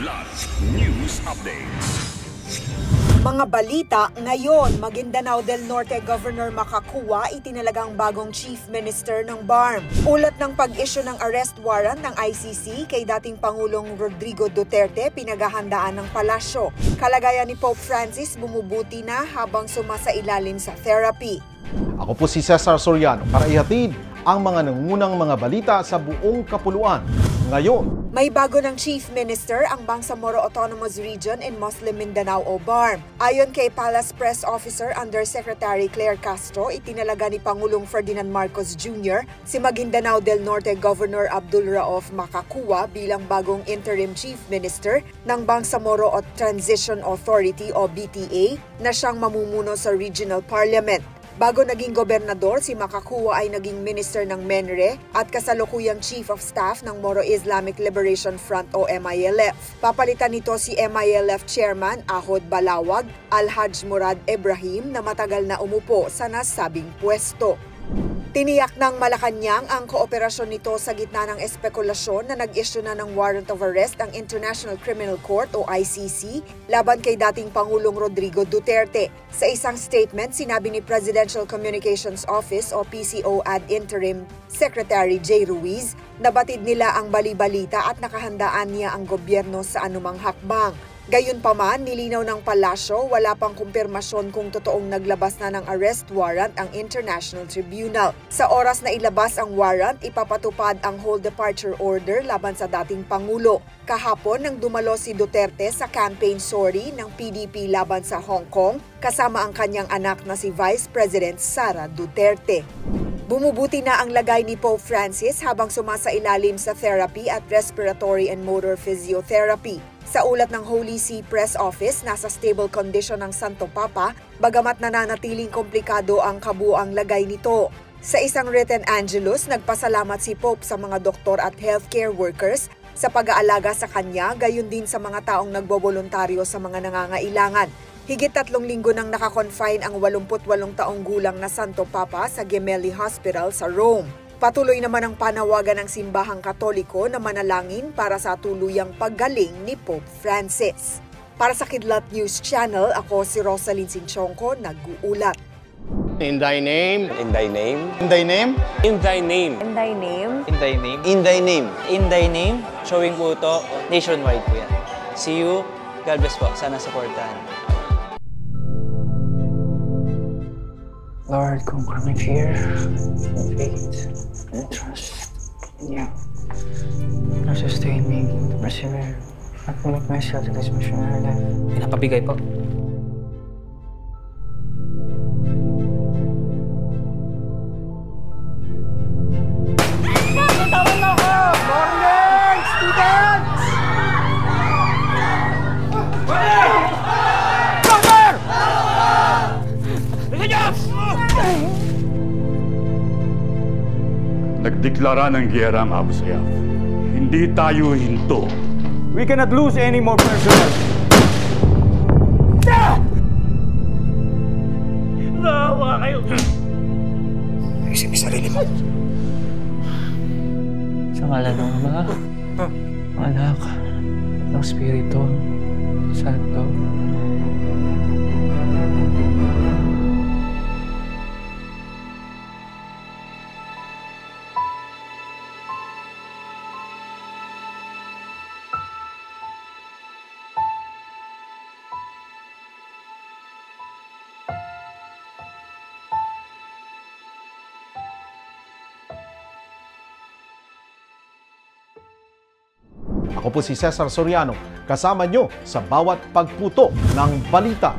Kilat News Updates. Mga balita ngayon, Maguindanao del Norte Governor Makakua itinalagang bagong Chief Minister ng BARM. Ulat ng pag-issue ng arrest warrant ng ICC kay dating Pangulong Rodrigo Duterte pinaghahandaan ng palasyo. Kalagayan ni Pope Francis bumubuti na habang sumasailalim sa therapy. Ako po si Cesar Soriano para ihatid ang mga nangungunang mga balita sa buong kapuluan. Ngayon, may bago ng Chief Minister ang Bangsamoro Autonomous Region in Muslim Mindanao o BARM. Ayon kay Palace Press Officer Undersecretary Claire Castro, itinalaga ni Pangulong Ferdinand Marcos Jr. si Maguindanao del Norte Governor Abdul Rauf Makakua bilang bagong Interim Chief Minister ng Bangsamoro Transition Authority o BTA na siyang mamumuno sa Regional Parliament. Bago naging gobernador, si Makakua ay naging minister ng MENRE at kasalukuyang Chief of Staff ng Moro Islamic Liberation Front o MILF. Papalitan nito si MILF Chairman Ahod Balawag, Alhaj Murad Ibrahim na matagal na umupo sa nasabing pwesto. Tiniyak ng Malacanang ang kooperasyon nito sa gitna ng espekulasyon na nag-issue na ng warrant of arrest ang International Criminal Court o ICC laban kay dating Pangulong Rodrigo Duterte. Sa isang statement, sinabi ni Presidential Communications Office o PCO ad interim Secretary J. Ruiz na batid nila ang bali-balita at nakahandaan niya ang gobyerno sa anumang hakbang. Gayunpaman, nilinaw ng palasyo, wala pang kumpirmasyon kung totoong naglabas na ng arrest warrant ang International Tribunal. Sa oras na ilabas ang warrant, ipapatupad ang whole departure order laban sa dating Pangulo. Kahapon nang dumalo si Duterte sa campaign sorry ng PDP laban sa Hong Kong, kasama ang kanyang anak na si Vice President Sara Duterte. Bumubuti na ang lagay ni Pope Francis habang sumasailalim sa therapy at respiratory and motor physiotherapy. Sa ulat ng Holy See Press Office, nasa stable condition ang Santo Papa, bagamat nananatiling komplikado ang kabuuang lagay nito. Sa isang written angelus, nagpasalamat si Pope sa mga doktor at healthcare workers sa pag-aalaga sa kanya, gayon din sa mga taong nagboboluntaryo sa mga nangangailangan. Higit 3 linggo nang nakakonfine ang 88 taong gulang na Santo Papa sa Gemelli Hospital sa Rome. Patuloy naman ang panawagan ng simbahang Katoliko na manalangin para sa tuluyang paggaling ni Pope Francis. Para sa Kidlat News Channel, ako si Rosalyn Sinchonko, nag-uulat. In thy name. In thy name. In thy name. In thy name. In thy name. In thy name. In thy name. In thy name. Showing po ito, nationwide po yan. See you. God bless po. Sana supportahan. Lord, conquer my fear, faith, and trust in you. Now sustain me to persevere and commit myself to this missionary life. Pinapabigay po. Morning, students! Nagdeklara ng giyera ang Abu Sayyaf. Hindi tayo hinto. We cannot lose any more personnel. Nawa kayo! Isip mo sarili mo. Sa ngalan ng Ama, Anak, ng Espiritu Santo. ako po si Cesar Soriano, kasama nyo sa bawat pagputo ng balita.